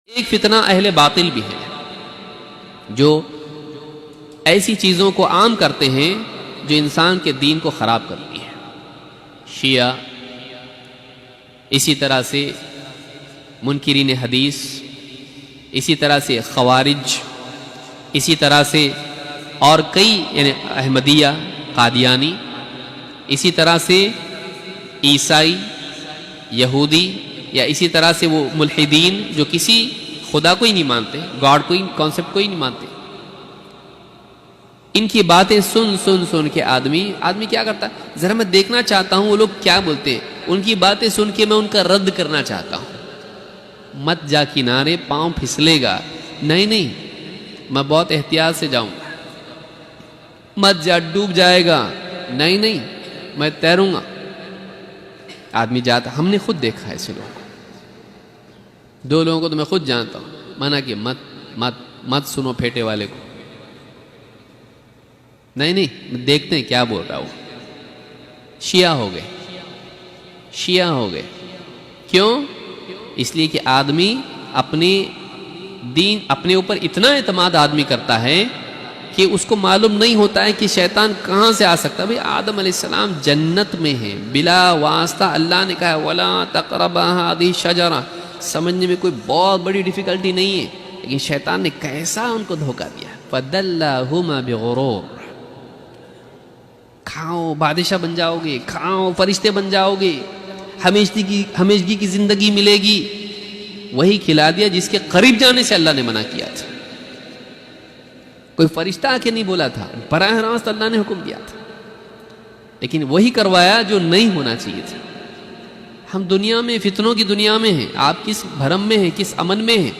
ایک فتنہ اہل باطل بھی ہے جو ایسی چیزوں کو عام کرتے ہیں جو انسان کے دین کو خراب کرتی ہے. شیعہ، اسی طرح سے منکرین حدیث، اسی طرح سے خوارج، اسی طرح سے اور کئی یعنی احمدیہ، قادیانی، اسی طرح سے عیسائی، یہودی، یا اسی طرح سے وہ ملحدین جو کسی خدا کو ہی نہیں مانتے، گاڈ کو ہی، کانسیپٹ کو ہی نہیں مانتے. ان کی باتیں سن کے آدمی کیا کرتا ہے؟ ذرا میں دیکھنا چاہتا ہوں وہ لوگ کیا بولتے ہیں. ان کی باتیں سن کے میں ان کا رد کرنا چاہتا ہوں. مت جا کنارے، پاؤں پھسلے گا. نہیں، میں بہت احتیاط سے جاؤں گا. مت جا، ڈوب جائے گا. نہیں، میں تیروں گا. آدمی جاتا، ہم نے خود دیکھا ہے ایسے لوگوں کو. 2 لوگوں کو تو میں خود جانتا ہوں، منع کہ مت سنو پھیٹے والے کو. نہیں، دیکھتے ہیں کیا بول رہا وہ. شیعہ ہو گئے. کیوں؟ اس لیے کہ آدمی اپنے اوپر اتنا اعتماد آدمی کرتا ہے کہ اس کو معلوم نہیں ہوتا ہے کہ شیطان کہاں سے آ سکتا. بھئی آدم علیہ السلام جنت میں ہیں بلا واسطہ. اللہ نے کہا وَلَا تَقْرَبَا هَٰذِهِ الشَّجَرَةَ. سمجھنے میں کوئی بہت بڑی ڈیفیکلٹی نہیں ہے، لیکن شیطان نے کیسا ان کو دھوکہ دیا. فَدَلَّهُمَا بِغُرُورٍ. کھاؤ بادشاہ بن جاؤ گے، کھاؤ فرشتے بن جاؤ گے، ہمیشگی کی زندگی ملے گی. وہی کھلا دیا جس کے قریب جانے سے اللہ نے منع کیا تھا. کوئی فرشتہ آ کے نہیں بولا تھا، براہ راست اللہ نے حکم دیا تھا، لیکن وہی کروایا جو نہیں ہونا چاہیے تھا. ہم دنیا میں، فتنوں کی دنیا میں ہیں. آپ کس بھرم میں ہیں، کس امن میں ہیں؟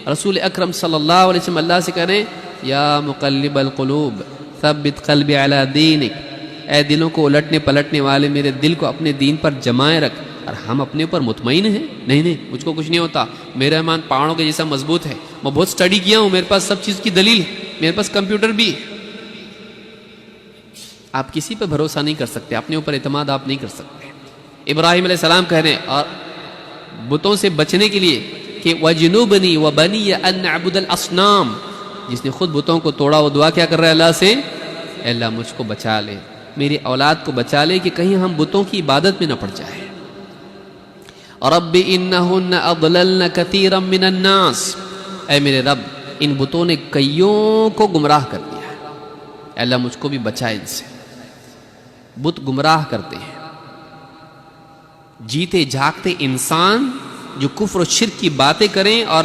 رسول اکرم صلی اللہ علیہ وسلم اللہ سے کہہ رہے ہیں یا مقلب القلوب ثبت قلبی علی دینک. اے دلوں کو الٹنے پلٹنے والے، میرے دل کو اپنے دین پر جمائے رکھ. اور ہم اپنے اوپر مطمئن ہیں، نہیں مجھ کو کچھ نہیں ہوتا، میرا ایمان پہاڑوں کے جیسا مضبوط ہے، میں بہت سٹڈی کیا ہوں، میرے پاس سب چیز کی دلیل ہے، میرے پاس کمپیوٹر بھی ہے. آپ کسی پہ بھروسہ نہیں کر سکتے، اپنے اوپر اعتماد آپ نہیں کر سکتے. ابراہیم علیہ السلام کہہ رہے ہیں اور بتوں سے بچنے کے لیے کہ وَجْنُوبْنِي وَبَنِيَّ أَن نَعْبُدَ الْأَصْنَامِ. جس نے خود بتوں کو توڑا وہ دعا کیا کر رہا ہے اللہ سے؟ اے اللہ مجھ کو بچا لے، میری اولاد کو بچا لے کہ کہیں ہم بتوں کی عبادت میں نہ پڑ جائے. رب انہن اضللن کثیرا من الناس. اے میرے رب، ان بتوں نے کئیوں کو گمراہ کر دیا ہے، اے اللہ مجھ کو بھی بچا ان سے. بت گمراہ کرتے ہیں. جیتے جاگتے انسان جو کفر و شرک کی باتیں کریں اور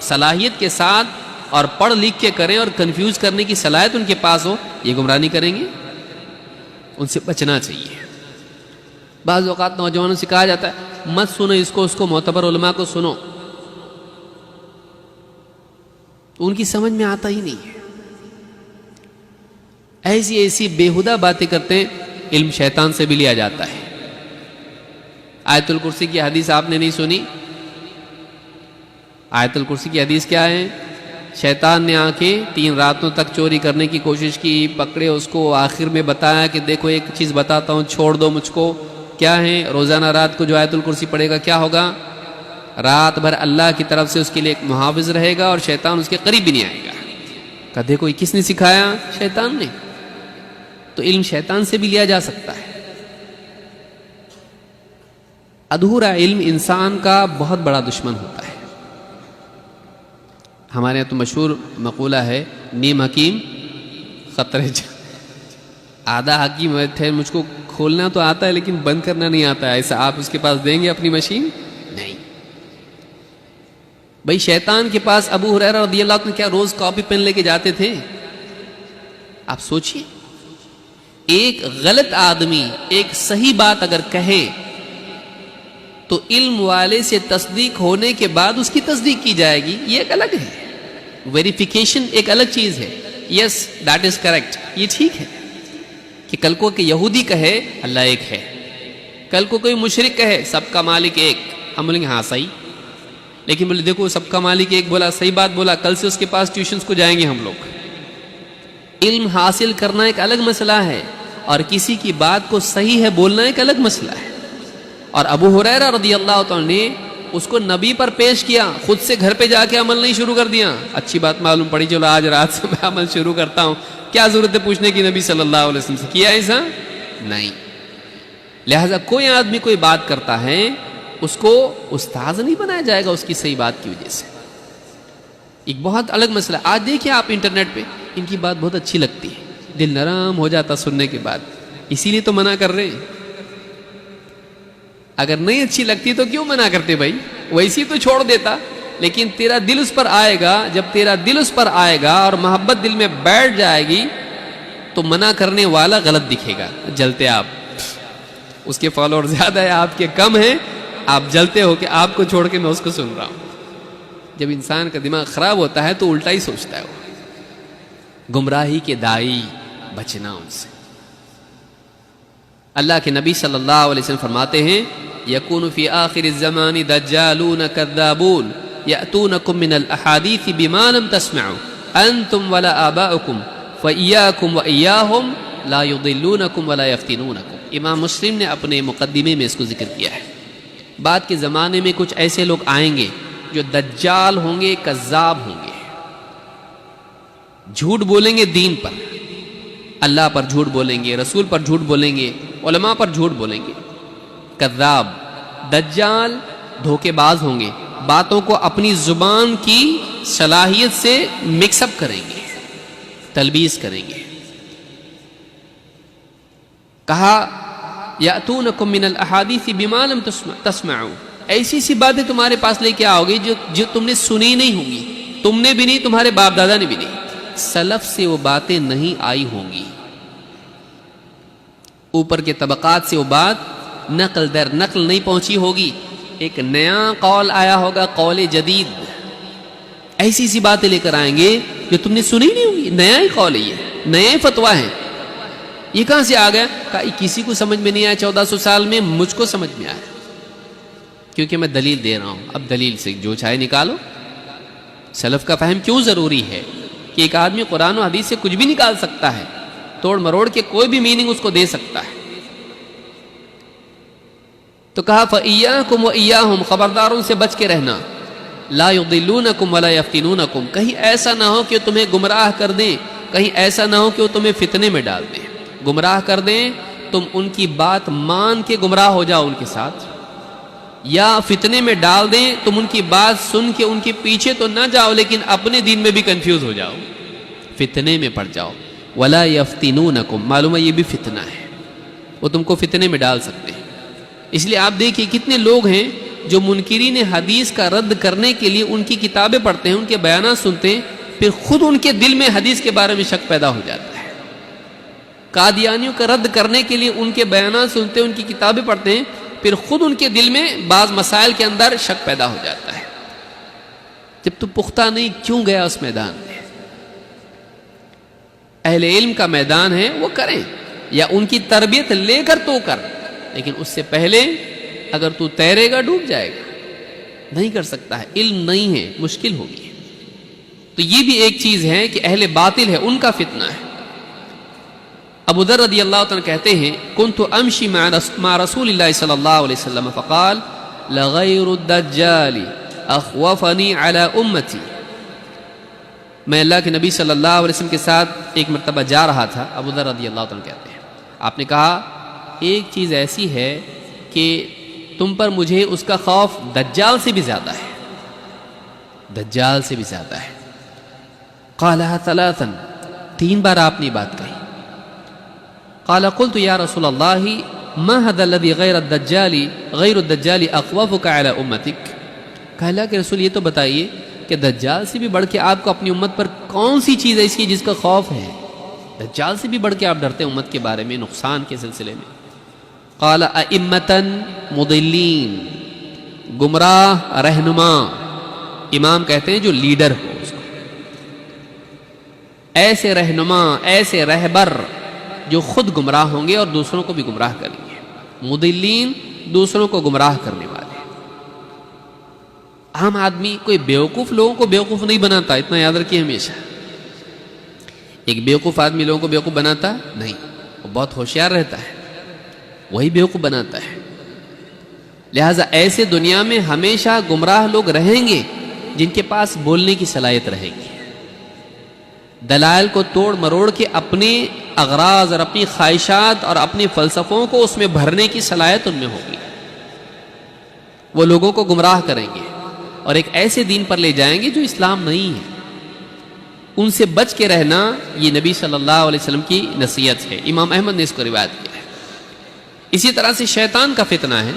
صلاحیت کے ساتھ اور پڑھ لکھ کے کریں اور کنفیوز کرنے کی صلاحیت ان کے پاس ہو، یہ گمراہ نہیں کریں گے. ان سے بچنا چاہیے. بعض اوقات نوجوانوں سے کہا جاتا ہے مت سنو اس کو معتبر علماء کو سنو. ان کی سمجھ میں آتا ہی نہیں ہے. ایسی بےہودہ باتیں کرتے ہیں. علم شیطان سے بھی لیا جاتا ہے. آیت الکرسی کی حدیث آپ نے نہیں سنی؟ آیت الکرسی کی حدیث کیا ہے؟ شیطان نے آ کے 3 راتوں تک چوری کرنے کی کوشش کی، پکڑے اس کو، آخر میں بتایا کہ دیکھو ایک چیز بتاتا ہوں، چھوڑ دو مجھ کو. کیا ہے؟ روزانہ رات کو جو آیت الکرسی پڑھے گا کیا ہوگا؟ رات بھر اللہ کی طرف سے اس کے لیے ایک محافظ رہے گا اور شیطان اس کے قریب بھی نہیں آئے گا. کہا دیکھو یہ کس نے سکھایا؟ شیطان نے. تو علم شیطان سے بھی لیا جا سکتا ہے. ادھورا علم انسان کا بہت بڑا دشمن ہوتا ہے. ہمارے یہاں تو مشہور مقولہ ہے نیم حکیم خطرے آدھا حکیم تھے. مجھ کو کھولنا تو آتا ہے لیکن بند کرنا نہیں آتا ہے. ایسا آپ اس کے پاس دیں گے اپنی مشین؟ نہیں. بھئی شیطان کے پاس ابو ہریرہ رضی اللہ عنہ کیا روز کاپی پین لے کے جاتے تھے؟ آپ سوچئے، ایک غلط آدمی ایک صحیح بات اگر کہے تو علم والے سے تصدیق ہونے کے بعد اس کی تصدیق کی جائے گی. یہ ایک الگ ہے. ویریفیکیشن ایک الگ چیز ہے. یس دیٹ از کریکٹ، یہ ٹھیک ہے کہ کل کو کہ یہودی کہے اللہ ایک ہے، کل کو کوئی مشرک کہے سب کا مالک ایک، ہم بولیں گے ہاں صحیح. لیکن بولے دیکھو سب کا مالک ایک بولا، صحیح بات بولا، کل سے اس کے پاس ٹیوشنز کو جائیں گے ہم لوگ. علم حاصل کرنا ایک الگ مسئلہ ہے اور کسی کی بات کو صحیح ہے بولنا ایک الگ مسئلہ ہے. اور ابو ہریرہ رضی اللہ عنہ نے اس کو نبی پر پیش کیا، خود سے گھر پہ جا کے عمل نہیں شروع کر دیا، اچھی بات معلوم پڑی چلو آج رات سے میں عمل شروع کرتا ہوں، کیا ضرورت ہے پوچھنے کی نبی صلی اللہ علیہ وسلم سے؟ کیا ایسا نہیں۔ لہذا کوئی آدمی کوئی بات کرتا ہے اس کو استاذ نہیں بنایا جائے گا اس کی صحیح بات کی وجہ سے۔ ایک بہت الگ مسئلہ، آج دیکھیں آپ انٹرنیٹ پہ ان کی بات بہت اچھی لگتی ہے، دل نرم ہو جاتا سننے کے بعد، اسی لیے تو منع کر رہے ہیں۔ اگر نہیں اچھی لگتی تو کیوں منع کرتے بھائی، ویسی تو چھوڑ دیتا، لیکن تیرا دل اس پر آئے گا، جب تیرا دل اس پر آئے گا اور محبت دل میں بیٹھ جائے گی تو منع کرنے والا غلط دکھے گا، جلتے آپ، اس کے فالوور زیادہ ہے آپ کے کم ہیں، آپ جلتے ہو کہ آپ کو چھوڑ کے میں اس کو سن رہا ہوں۔ جب انسان کا دماغ خراب ہوتا ہے تو الٹا ہی سوچتا ہے، وہ گمراہی کے دائی، بچنا ان سے۔ اللہ کے نبی صلی اللہ علیہ وسلم فرماتے ہیں یکون فی آخر الزمان دجالون کذابون یأتونکم من الاحادیث بما لم تسمعوا انتم ولا آباؤکم فإیاکم وإیاہم لا یضلونکم ولا یفتنونکم۔ امام مسلم نے اپنے مقدمے میں اس کو ذکر کیا ہے۔ بعد کے زمانے میں کچھ ایسے لوگ آئیں گے جو دجال ہوں گے، کذاب ہوں گے، جھوٹ بولیں گے دین پر، اللہ پر جھوٹ بولیں گے، رسول پر جھوٹ بولیں گے، علماء پر جھوٹ بولیں گے۔ کذاب، دجال دھوکے باز ہوں گے، باتوں کو اپنی زبان کی صلاحیت سے مکس اپ کریں گے، تلبیس کریں گے۔ کہا یأتونکم من الاحادیث بما لم تسمعوا، ایسی سی باتیں تمہارے پاس لے کے آؤ گی جو تم نے سنی نہیں ہوں گی، تم نے بھی نہیں، تمہارے باپ دادا نے بھی نہیں، سلف سے وہ باتیں نہیں آئی ہوں گی، اوپر کے طبقات سے وہ بات نقل در نقل نہیں پہنچی ہوگی، ایک نیا قول آیا ہوگا، قول جدید، ایسی سی باتیں لے کر آئیں گے جو تم نے سنی نہیں ہوں گی، نیا ہی قول ہے، یہ نیا ہی فتویٰ ہے۔ یہ کہاں سے آ گیا؟ کہا کسی کو سمجھ میں نہیں آیا 1400 سال میں، مجھ کو سمجھ میں آیا کیونکہ میں دلیل دے رہا ہوں، اب دلیل سے جو چاہے نکالو۔ سلف کا فہم کیوں ضروری ہے کہ ایک آدمی قرآن و حدیث سے کچھ بھی نکال سکتا ہے، توڑ مروڑ کے کوئی بھی میننگ اس کو دے سکتا ہے۔ تو کہا فَإِيَّاكُمْ وَإِيَّاهُمْ، خبرداروں سے بچ کے رہنا، لا يضلونکم ولا یفتنونکم، کہیں ایسا نہ ہو کہ تمہیں گمراہ کر دیں، کہیں ایسا نہ ہو کہ وہ تمہیں فتنے میں ڈال دیں، گمراہ کر دیں، تم ان کی بات مان کے گمراہ ہو جاؤ ان کے ساتھ، یا فتنے میں ڈال دیں، تم ان کی بات سن کے ان کے پیچھے تو نہ جاؤ لیکن اپنے دین میں بھی کنفیوز ہو جاؤ، فتنے میں پڑ جاؤ۔ ولا یفتنونکم، معلوم ہے یہ بھی فتنہ ہے، وہ تم کو فتنے میں ڈال سکتے ہیں۔ اس لیے آپ دیکھیے کتنے لوگ ہیں جو منکرین حدیث کا رد کرنے کے لیے ان کی کتابیں پڑھتے ہیں، ان کے بیانات سنتے ہیں، پھر خود ان کے دل میں حدیث کے بارے میں شک پیدا ہو جاتا ہے۔ قادیانیوں کا رد کرنے کے لیے ان کے بیانات سنتے ہیں، ان کی کتابیں پڑھتے ہیں، پھر خود ان کے دل میں بعض مسائل کے اندر شک پیدا ہو جاتا ہے۔ جب تو پختہ نہیں کیوں گیا اس میدان میں؟ اہل علم کا میدان ہے، وہ کریں، یا ان کی تربیت لے کر تو کر، لیکن اس سے پہلے اگر تو تیرے گا ڈوب جائے گا، نہیں کر سکتا ہے، علم نہیں ہے، مشکل ہوگی۔ تو یہ بھی ایک چیز ہے کہ اہل باطل ہے، ان کا فتنہ ہے۔ ابو ذر رضی اللہ عنہ کہتے ہیں کنت امشی مع رسول اللہ صلی اللہ علیہ وسلم فقال لغیر الدجال اخوفنی علی امتی، میں اللہ کے نبی صلی اللہ علیہ وسلم کے ساتھ ایک مرتبہ جا رہا تھا، ابو ذر رضی اللہ عنہ کہتے ہیں، آپ نے کہا ایک چیز ایسی ہے کہ تم پر مجھے اس کا خوف دجال سے بھی زیادہ ہے، دجال سے بھی زیادہ ہے۔ قالها ثلاثا، 3 بار آپ نے بات کہی۔ قال قلت یا رسول اللہ ما هذا الذي غیر الدجال اخوفك على امتك، کہا اللہ کے رسول یہ تو بتائیے کہ دجال سے بھی بڑھ کے آپ کو اپنی امت پر کون سی چیز ایسی ہے جس کا خوف ہے؟ دجال سے بھی بڑھ کے آپ ڈرتے ہیں امت کے بارے میں، نقصان کے سلسلے میں۔ قال ائمتا مضلین، گمراہ رہنما، امام کہتے ہیں جو لیڈر ہو اس کو، ایسے رہنما، ایسے رہبر جو خود گمراہ ہوں گے اور دوسروں کو بھی گمراہ کریں گے۔ مضلین، دوسروں کو گمراہ کرنے والے۔ عام آدمی کوئی بیوقوف لوگوں کو بیوقوف نہیں بناتا، اتنا یاد رکھیے ہمیشہ۔ ایک بیوقوف آدمی لوگوں کو بیوقوف بناتا نہیں، وہ بہت ہوشیار رہتا ہے، وہی بیوقوف بناتا ہے۔ لہٰذا ایسے دنیا میں ہمیشہ گمراہ لوگ رہیں گے جن کے پاس بولنے کی صلاحیت رہے گی، دلائل کو توڑ مروڑ کے اپنے اغراض اور اپنی خواہشات اور اپنے فلسفوں کو اس میں بھرنے کی صلاحیت ان میں ہوگی، وہ لوگوں کو گمراہ کریں گے اور ایک ایسے دین پر لے جائیں گے جو اسلام نہیں ہے۔ ان سے بچ کے رہنا یہ نبی صلی اللہ علیہ وسلم کی نصیحت ہے۔ امام احمد نے اس کو روایت کیا ہے۔ اسی طرح سے شیطان کا فتنہ ہے